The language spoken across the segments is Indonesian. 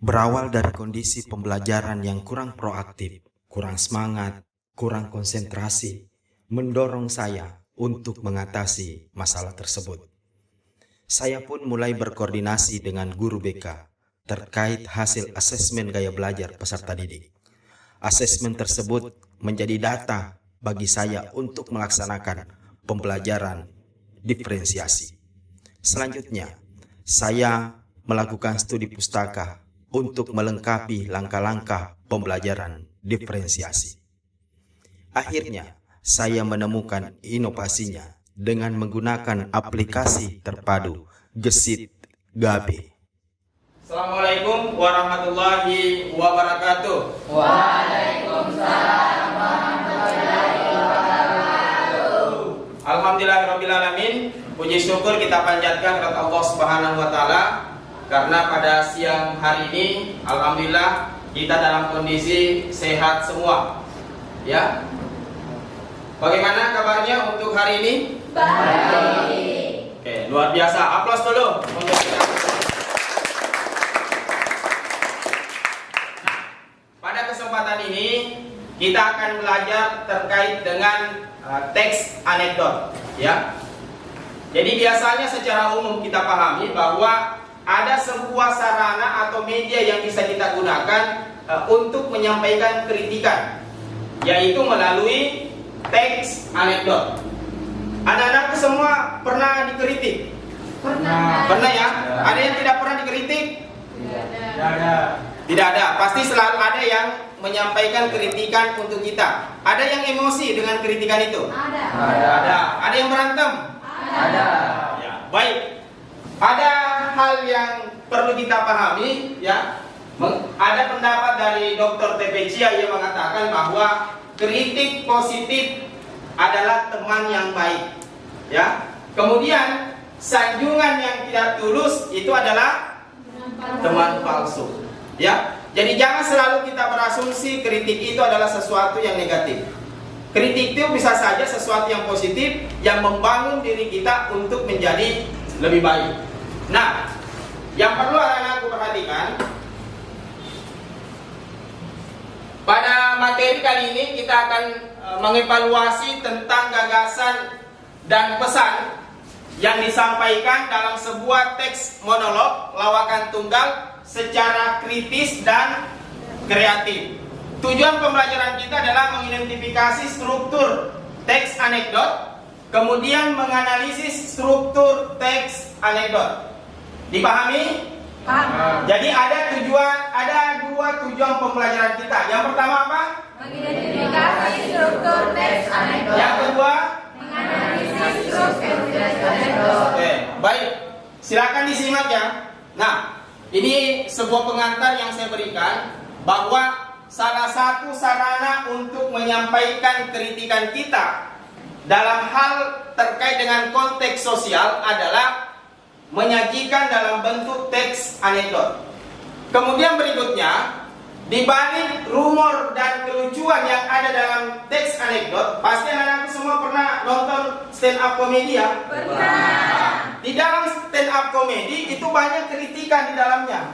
Berawal dari kondisi pembelajaran yang kurang proaktif, kurang semangat, kurang konsentrasi, mendorong saya untuk mengatasi masalah tersebut. Saya pun mulai berkoordinasi dengan guru BK terkait hasil asesmen gaya belajar peserta didik. Asesmen tersebut menjadi data bagi saya untuk melaksanakan pembelajaran diferensiasi. Selanjutnya, saya melakukan studi pustaka untuk melengkapi langkah-langkah pembelajaran diferensiasi. Akhirnya, saya menemukan inovasinya dengan menggunakan aplikasi terpadu Gesit Gabe. Assalamualaikum warahmatullahi wabarakatuh. Waalaikumsalam warahmatullahi wabarakatuh. Alhamdulillahirrabbilalamin. Puji syukur kita panjatkan kepada Allah Subhanahu wa Ta'ala, karena pada siang hari ini alhamdulillah kita dalam kondisi sehat semua. Ya. Bagaimana kabarnya untuk hari ini? Baik. Oke, luar biasa. Aplaus dulu untuk kita. Pada kesempatan ini kita akan belajar terkait dengan teks anekdot, ya. Jadi biasanya secara umum kita pahami bahwa ada sebuah sarana atau media yang bisa kita gunakan untuk menyampaikan kritikan, yaitu melalui teks anekdot. Anak-anakku semua pernah dikritik? Pernah ya? Ada yang tidak pernah dikritik? Tidak ada. Pasti selalu ada yang menyampaikan kritikan untuk kita. Ada yang emosi dengan kritikan itu? Ada. Ada yang berantem? Ada. Ya, baik. Ada hal yang perlu kita pahami, ya. Ada pendapat dari Dr. T.P. Chia yang mengatakan bahwa kritik positif adalah teman yang baik, ya. Kemudian sanjungan yang tidak tulus itu adalah teman palsu, ya. Jadi jangan selalu kita berasumsi kritik itu adalah sesuatu yang negatif. Kritik itu bisa saja sesuatu yang positif yang membangun diri kita untuk menjadi lebih baik. Nah, yang perlu anak-anakku perhatikan, pada materi kali ini kita akan mengevaluasi tentang gagasan dan pesan yang disampaikan dalam sebuah teks monolog lawakan tunggal secara kritis dan kreatif. Tujuan pembelajaran kita adalah mengidentifikasi struktur teks anekdot, kemudian menganalisis struktur teks anekdot. Dipahami? Paham. Jadi ada dua tujuan pembelajaran kita. Yang pertama apa? Mengidentifikasi struktur teks anekdot. Yang kedua? Menganalisis struktur teks anekdot. Oke, baik. Silakan disimak ya. Nah, ini sebuah pengantar yang saya berikan bahwa salah satu sarana untuk menyampaikan kritikan kita dalam hal terkait dengan konteks sosial adalah menyajikan dalam bentuk teks anekdot. Kemudian berikutnya, di balik rumor dan kelucuan yang ada dalam teks anekdot, pasti anak-anak semua pernah nonton stand up komedi ya? Pernah. Di dalam stand up komedi itu banyak kritikan di dalamnya.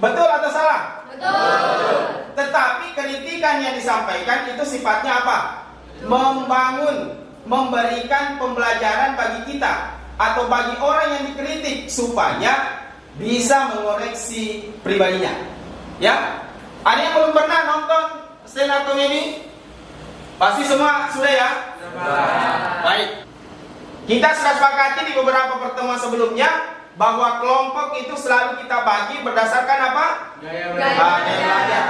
Betul atau salah? Betul. Tetapi kritikan yang disampaikan itu sifatnya apa? Membangun, memberikan pembelajaran bagi kita atau bagi orang yang dikritik supaya bisa mengoreksi pribadinya. Ya? Ada yang belum pernah nonton stand up comedy? Pasti semua sudah ya? Baik. Kita sudah sepakati di beberapa pertemuan sebelumnya bahwa kelompok itu selalu kita bagi berdasarkan apa? Gaya belajar.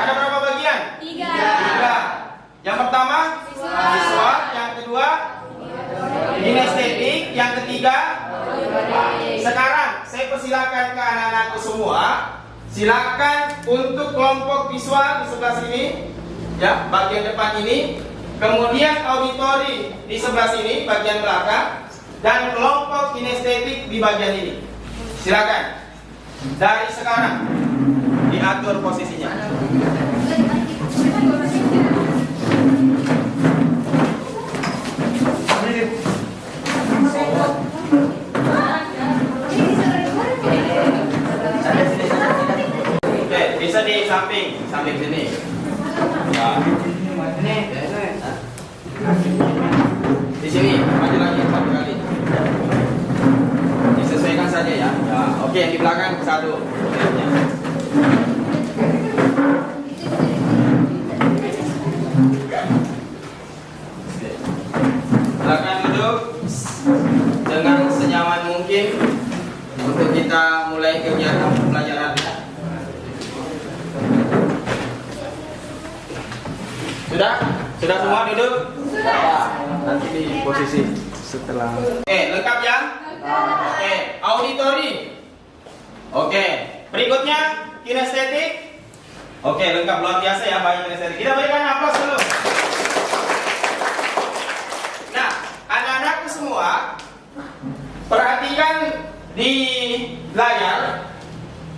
Ada berapa bagian? 3. Yang pertama visual, yang kedua kinestetik, yang ketiga. Sekarang saya persilakan ke anak-anakku semua, silakan untuk kelompok visual di sebelah sini, ya, bagian depan ini, kemudian auditori di sebelah sini, bagian belakang, dan kelompok kinestetik di bagian ini. Silakan. Dari sekarang diatur posisinya. Oke, bisa di samping sini. Ya. Di sini maju lagi satu kali. Disesuaikan saja ya. Ya. Oke, di belakang satu. Silakan duduk dengan senyaman mungkin untuk kita mulai kegiatan pembelajaran. Sudah semua duduk? Sudah. Nanti di posisi setelah. Oke, lengkap ya? Oke, auditori. Oke, berikutnya kinestetik. Oke, lengkap, luar biasa ya Pak kinestetik. Kita berikan aplaus dulu. Nah, anak-anakku semua, perhatikan di layar.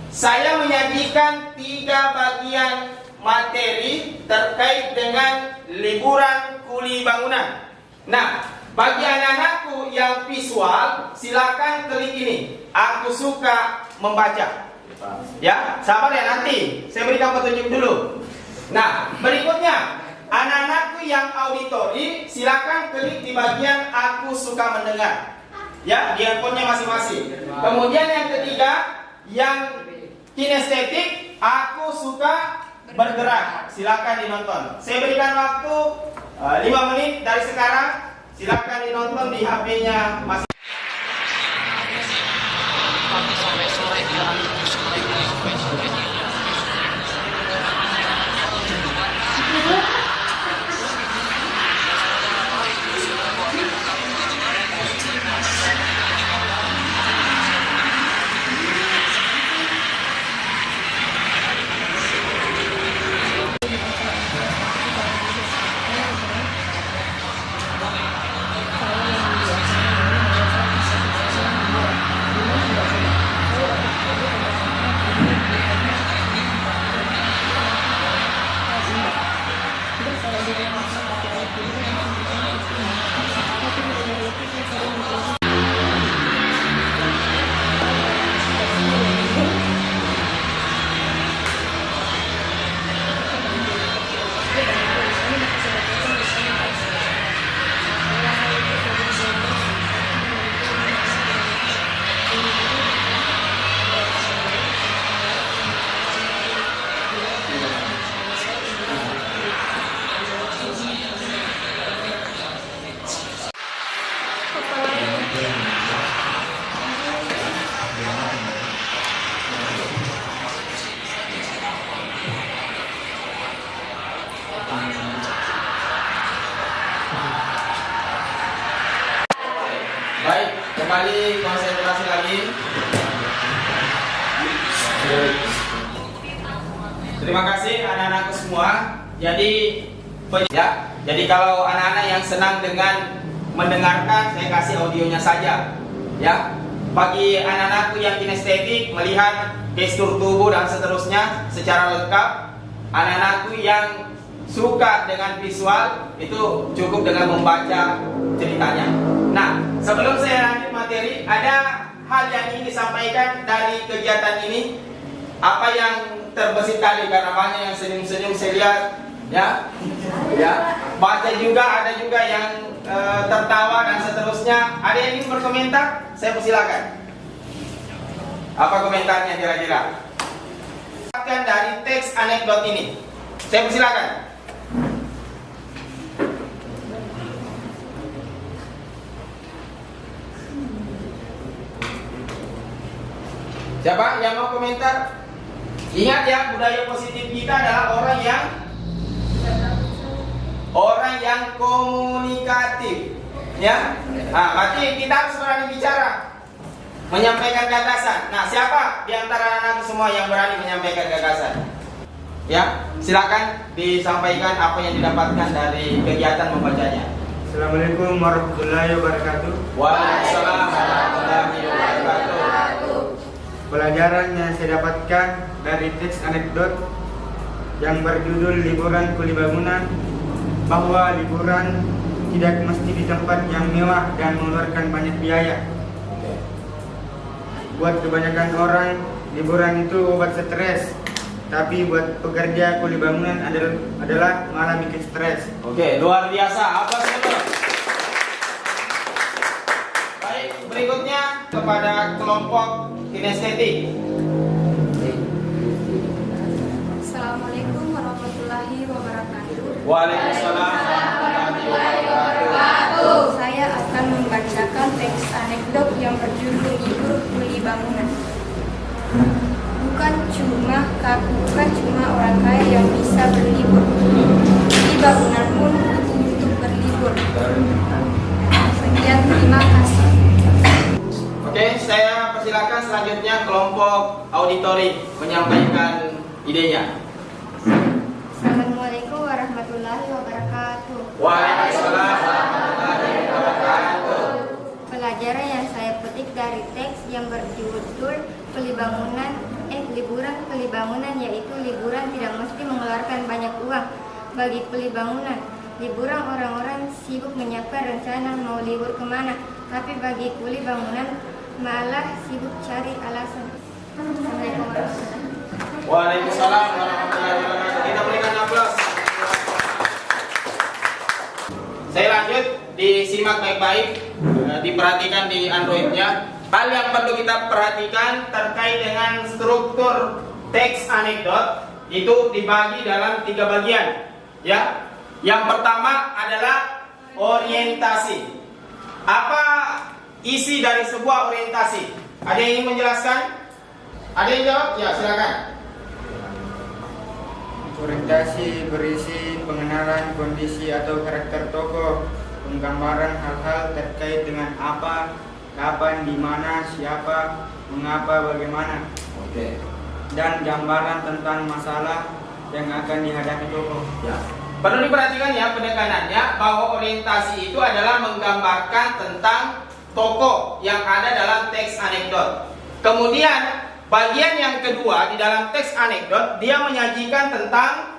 Saya menyajikan 3 bagian materi terkait dengan liburan kuli bangunan. Nah, bagi anak-anakku yang visual, silakan klik ini. Aku suka membaca. Ya, sabar ya, nanti saya berikan petunjuk dulu. Nah, berikutnya anak-anakku yang auditori, silakan klik di bagian aku suka mendengar. Ya, di handphonenya masing-masing. Kemudian yang ketiga, yang kinestetik, aku suka bergerak. Silakan dinonton. Saya berikan waktu 5 menit dari sekarang. Silakan dinonton di HP-nya masing. Baik, kembali konsentrasi lagi. Terima kasih anak-anakku semua. Jadi kalau anak-anak yang senang dengan mendengarkan, saya kasih audionya saja. Ya, bagi anak-anakku yang kinestetik, melihat gestur tubuh dan seterusnya secara lengkap. Anak-anakku yang suka dengan visual, itu cukup dengan membaca ceritanya. Nah, sebelum saya lanjut materi, ada hal yang ingin disampaikan dari kegiatan ini. Apa yang terbesit tadi, karena banyak yang senyum-senyum saya lihat, ya, baca juga, ada juga yang tertawa dan seterusnya. Ada yang ingin berkomentar? Saya persilakan. Apa komentarnya kira-kira? Dari teks anekdot ini, saya persilakan. Siapa yang mau komentar? Ingat ya, budaya positif kita adalah orang yang komunikatif. Ya, nah, berarti kita harus berani bicara, menyampaikan gagasan. Nah, siapa di antara anak semua yang berani menyampaikan gagasan? Ya, silakan disampaikan apa yang didapatkan dari kegiatan membacanya. Assalamualaikum warahmatullahi wabarakatuh. Waalaikumsalam warahmatullahi wabarakatuh. Pelajaran yang saya dapatkan dari teks anekdot yang berjudul Liburan Kuli Bangunan, bahwa liburan tidak mesti di tempat yang mewah dan mengeluarkan banyak biaya. Buat kebanyakan orang, liburan itu obat stres. tapi buat pekerja kuli bangunan adalah malah bikin stres. Oke, luar biasa. Aplaus betul. Baik, berikutnya kepada kelompok kinestetik. Assalamualaikum warahmatullahi wabarakatuh. Waalaikumsalam warahmatullahi wabarakatuh. Saya akan membacakan teks anekdot yang berjudul Libur Kuli Bangunan. Bukan cuma orang kaya yang bisa berlibur. Di bangunan pun butuh untuk berlibur. Sekian, terima kasih. Oke, saya persilakan selanjutnya kelompok auditori menyampaikan idenya. Assalamualaikum warahmatullahi wabarakatuh. Waalaikumsalam warahmatullahi wabarakatuh. Pelajaran yang saya petik dari teks yang berjudul liburan kuli bangunan yaitu liburan tidak mesti mengeluarkan banyak uang bagi kuli bangunan. Liburan orang-orang sibuk menyiapkan rencana mau libur kemana, tapi bagi kuli bangunan malah sibuk cari alasan. Assalamualaikum warahmatullahi wabarakatuh. Waalaikumsalam warahmatullahi wabarakatuh. Kita berikan aplaus. Saya lanjut, disimak baik-baik, diperhatikan di Androidnya. Hal yang perlu kita perhatikan terkait dengan struktur teks anekdot itu dibagi dalam 3 bagian. Ya, yang pertama adalah orientasi. Apa isi dari sebuah orientasi? Ada yang ingin menjelaskan? Ada yang jawab? Ya, silakan. Orientasi berisi pengenalan kondisi atau karakter tokoh, penggambaran hal-hal terkait dengan apa, kapan, di mana, siapa, mengapa, bagaimana, dan gambaran tentang masalah yang akan dihadapi tokoh. Ya. Perlu diperhatikan ya penekanannya bahwa orientasi itu adalah menggambarkan tentang tokoh yang ada dalam teks anekdot. Kemudian bagian yang kedua di dalam teks anekdot dia menyajikan tentang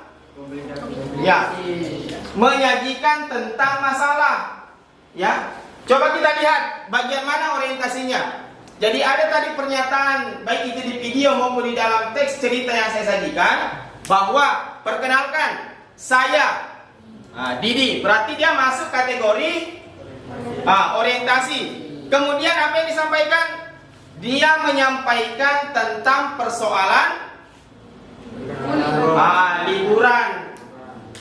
menyajikan tentang masalah. Ya. Coba kita lihat bagian mana orientasinya. Jadi ada tadi pernyataan baik itu di video maupun di dalam teks cerita yang saya sajikan bahwa perkenalkan saya Didi, berarti dia masuk kategori orientasi. Kemudian apa yang disampaikan? Dia menyampaikan tentang persoalan liburan.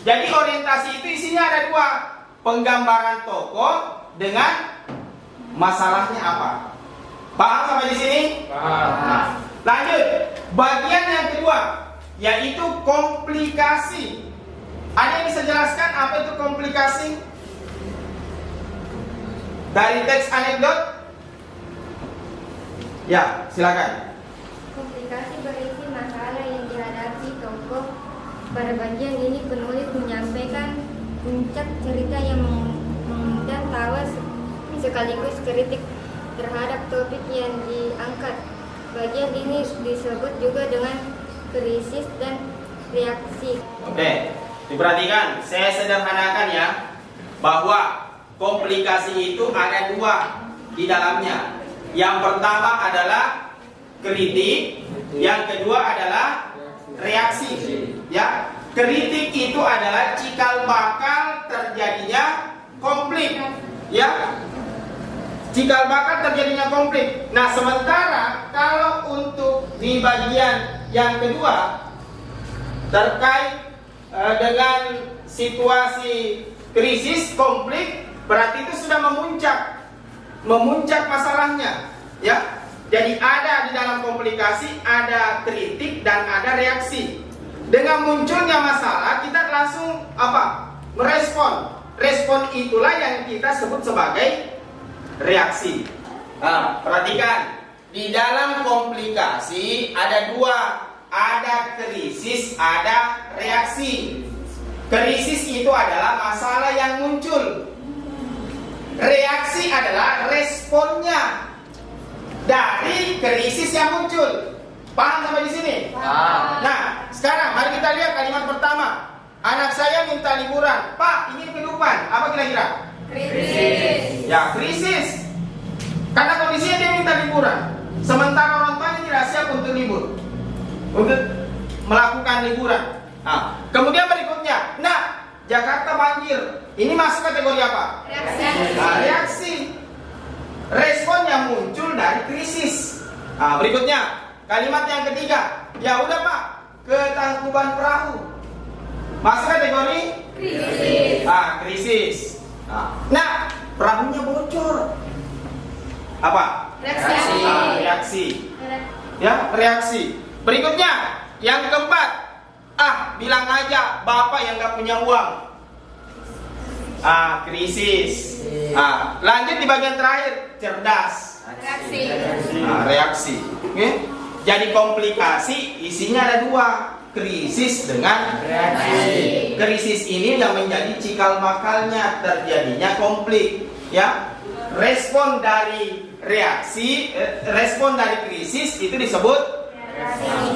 Jadi orientasi itu isinya ada 2, penggambaran tokoh dengan masalahnya apa. Paham sampai di sini? Paham. Lanjut, bagian yang kedua yaitu komplikasi. Ada yang bisa jelaskan apa itu komplikasi? Dari teks anekdot? Ya, silakan. Komplikasi berisi masalah yang dihadapi tokoh. Pada bagian ini penulis menyampaikan puncak cerita yang mengundang tawa sekaligus kritik terhadap topik yang diangkat. Bagian ini disebut juga dengan krisis dan reaksi. Oke, diperhatikan, saya sederhanakan ya, bahwa komplikasi itu ada 2 di dalamnya. Yang pertama adalah kritik, yang kedua adalah reaksi. Ya, kritik itu adalah cikal bakal terjadinya konflik. Ya, cikal bakal terjadinya konflik. Nah, sementara kalau untuk di bagian yang kedua terkait dengan situasi krisis konflik, berarti itu sudah memuncak masalahnya. Ya, jadi ada di dalam komplikasi ada kritik dan ada reaksi. Dengan munculnya masalah kita langsung merespon. Respon itulah yang kita sebut sebagai reaksi. Nah, perhatikan, di dalam komplikasi ada 2, ada krisis, ada reaksi. Krisis itu adalah masalah yang muncul. Reaksi adalah responnya dari krisis yang muncul. Paham sampai di sini? Paham. Nah, sekarang mari kita lihat kalimat pertama. Anak saya minta liburan. Pak, ingin kehidupan. Apa kira-kira? Krisis. Ya, krisis. Karena kondisinya dia minta liburan. Sementara orang tuanya tidak siap untuk libur. melakukan liburan. Nah, kemudian berikutnya, nah, Jakarta banjir. Ini masuk kategori apa? Reaksi. Nah, reaksi. Respon yang muncul dari krisis. Nah, berikutnya, kalimat yang ketiga. Ya udah Pak, ketangkuban perahu. Masuk kategori? Krisis. Ah, krisis. Nah, perahunya bocor. Apa? Reaksi. Ah, reaksi. Ya, reaksi. Berikutnya, yang keempat. Bilang aja Bapak yang gak punya uang. Krisis. Lanjut di bagian terakhir, cerdas. Reaksi. Reaksi. Oke? Jadi komplikasi isinya ada dua, krisis dengan reaksi. Krisis ini yang menjadi cikal bakalnya terjadinya konflik, ya. Respon dari reaksi, respon dari krisis itu disebut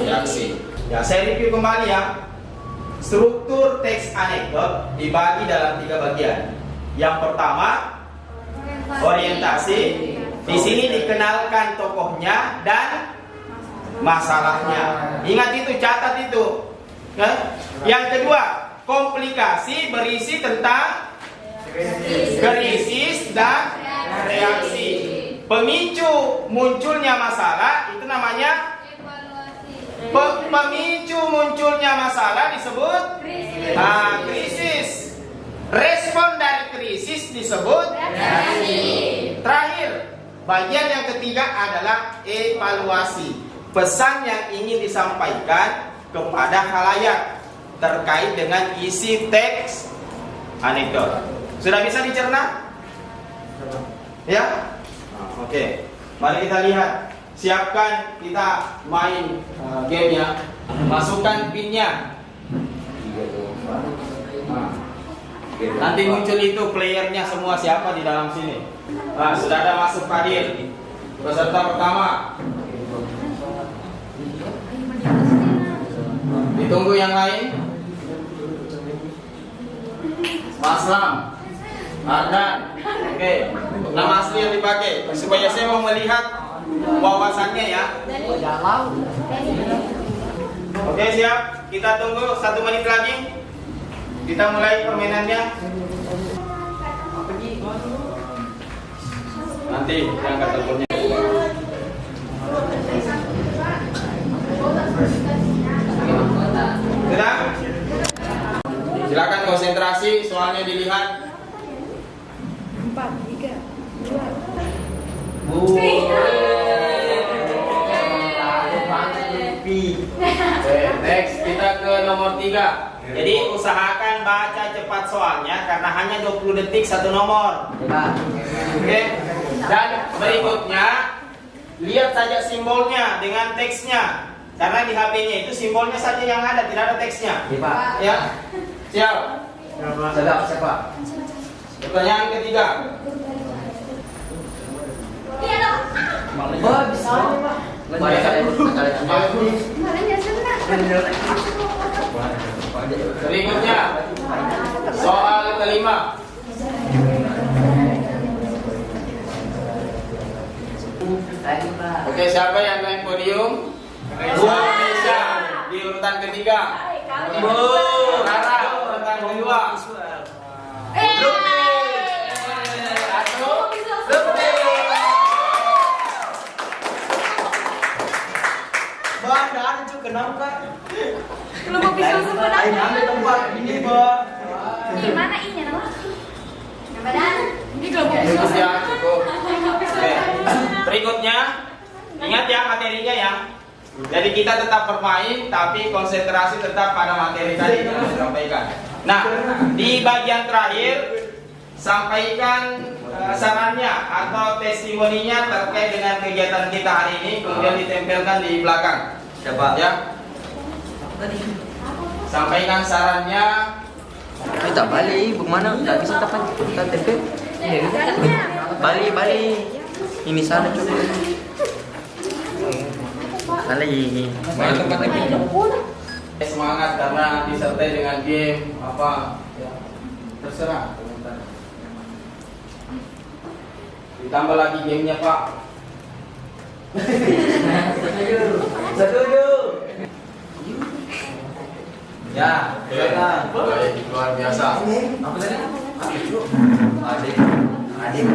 reaksi. Ya, saya review kembali ya. Struktur teks anekdot dibagi dalam 3 bagian. Yang pertama, orientasi. Di sini dikenalkan tokohnya dan masalahnya. Ingat itu, catat itu. Yang kedua, komplikasi berisi tentang krisis dan reaksi. Pemicu munculnya masalah itu namanya pemicu munculnya masalah disebut krisis. Respon dari krisis disebut reaksi. Terakhir, bagian yang ketiga adalah evaluasi. Pesan yang ingin disampaikan kepada khalayak terkait dengan isi teks anekdot. Sudah bisa dicerna? Ya? Oke. Mari kita lihat. Siapkan, kita main game ya. Masukkan pinnya. Nanti muncul itu playernya semua siapa di dalam sini. Sudah ada masuk hadir. Peserta pertama. Ditunggu yang lain. Mas Lam, Ardan. Oke. Nama asli yang dipakai supaya saya mau melihat wawasannya ya. Oke, siap. Kita tunggu 1 menit lagi. Kita mulai permainannya. Nanti yang angkat teleponnya. Sudah? Silakan konsentrasi, soalnya dilihat. 4, 3, 2. Next, kita ke nomor 3. Jadi usahakan baca cepat soalnya karena hanya 20 detik satu nomor. Oke. Dan berikutnya lihat saja simbolnya dengan teksnya. Karena di HP-nya itu simbolnya saja yang ada, tidak ada teksnya. Ya. Siap. Siapa? Pertanyaan ketiga. Berikutnya soal kelima. Oke, siapa yang naik podium? Indonesia di urutan ketiga. Rara urutan kedua. Bahan itu kenapa? Kelompok pisau semua. Ambil tempat ini, Mbak. Gimana ini nama? Badan. Ini kelompok pisau. Cukup ya, cukup. Oke. Berikutnya, ingat ya materinya ya. Jadi kita tetap bermain, tapi konsentrasi tetap pada materi tadi yang disampaikan. Nah, di bagian terakhir sampaikan sarannya atau testimoninya terkait dengan kegiatan kita hari ini, kemudian ditempelkan di belakang. Siapa? Ya. Sampaikan sarannya. Kita balik, bagaimana? Tidak bisa kita tempel. Balik. Ini sana coba. Balik. Semangat karena disertai dengan game apa? Ya. Terserah. Ditambah lagi gamenya Pak. Setuju. Ya, silakan. Baik, luar biasa. Apa tadi? Adik. Adik.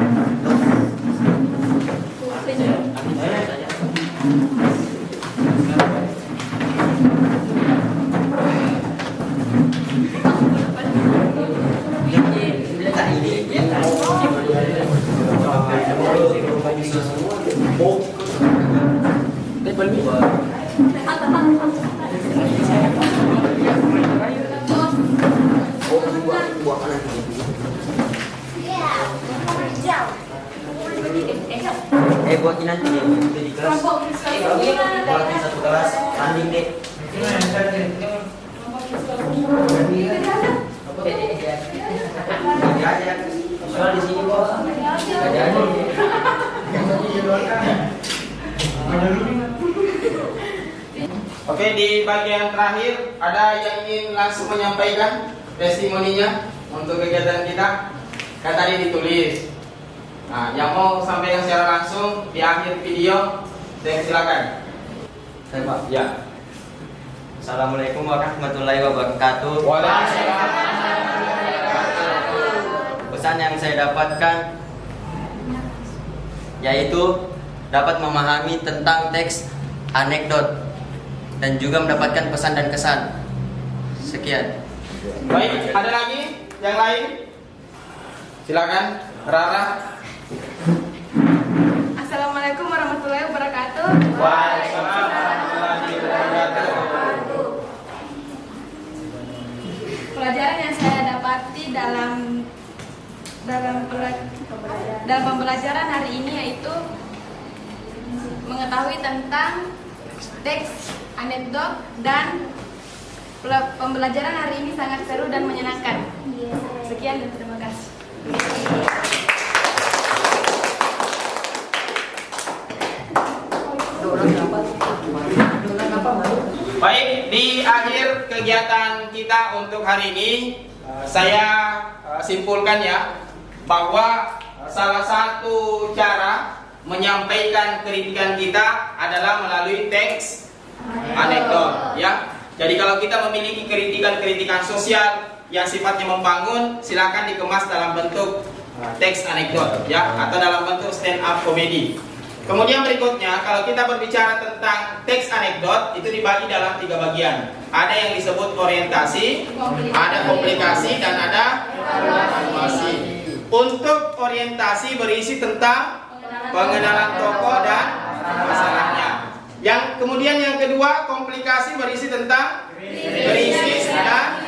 Buatin nanti deh itu di kelas. Buatin satu kelas tanding deh. Ada soal di sini bos. Ada. Oke, di bagian terakhir ada yang ingin langsung menyampaikan testimoninya untuk kegiatan kita. Kan tadi ditulis. Nah, yang mau sampaikan secara langsung di akhir video, saya silakan. Saya Pak. Ya. Assalamualaikum warahmatullahi wabarakatuh. Waalaikumsalam. Pesan yang saya dapatkan yaitu dapat memahami tentang teks anekdot dan juga mendapatkan pesan dan kesan. Sekian. Baik, ada lagi yang lain? Silakan, Rara. Assalamualaikum warahmatullahi wabarakatuh. Waalaikumsalam warahmatullahi wabarakatuh. Pelajaran yang saya dapati dalam pembelajaran hari ini yaitu mengetahui tentang teks anekdot, dan pembelajaran hari ini sangat seru dan menyenangkan. Sekian dan terima kasih. Baik, di akhir kegiatan kita untuk hari ini saya simpulkan ya bahwa salah satu cara menyampaikan kritikan kita adalah melalui teks anekdot ya. Jadi kalau kita memiliki kritikan-kritikan sosial yang sifatnya membangun, silakan dikemas dalam bentuk teks anekdot ya, atau dalam bentuk stand up comedy. Kemudian berikutnya, kalau kita berbicara tentang teks anekdot, itu dibagi dalam 3 bagian. Ada yang disebut orientasi, ada komplikasi, dan ada evaluasi. Untuk orientasi berisi tentang pengenalan tokoh dan masalahnya. Kemudian yang kedua, komplikasi berisi tentang krisis dan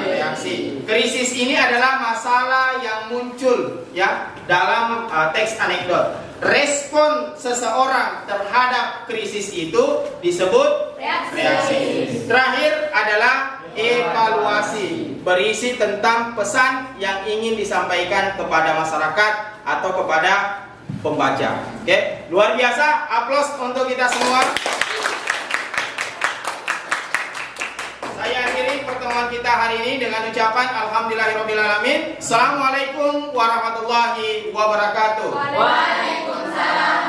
reaksi. Krisis ini adalah masalah yang muncul ya dalam teks anekdot. Respon seseorang terhadap krisis itu disebut reaksi. Terakhir adalah evaluasi, berisi tentang pesan yang ingin disampaikan kepada masyarakat atau kepada pembaca. Oke, luar biasa. Aplaus untuk kita semua. Saya akhiri pertemuan kita hari ini dengan ucapan alhamdulillahirobbilalamin. Assalamualaikum warahmatullahi wabarakatuh. Waalaikumsalam.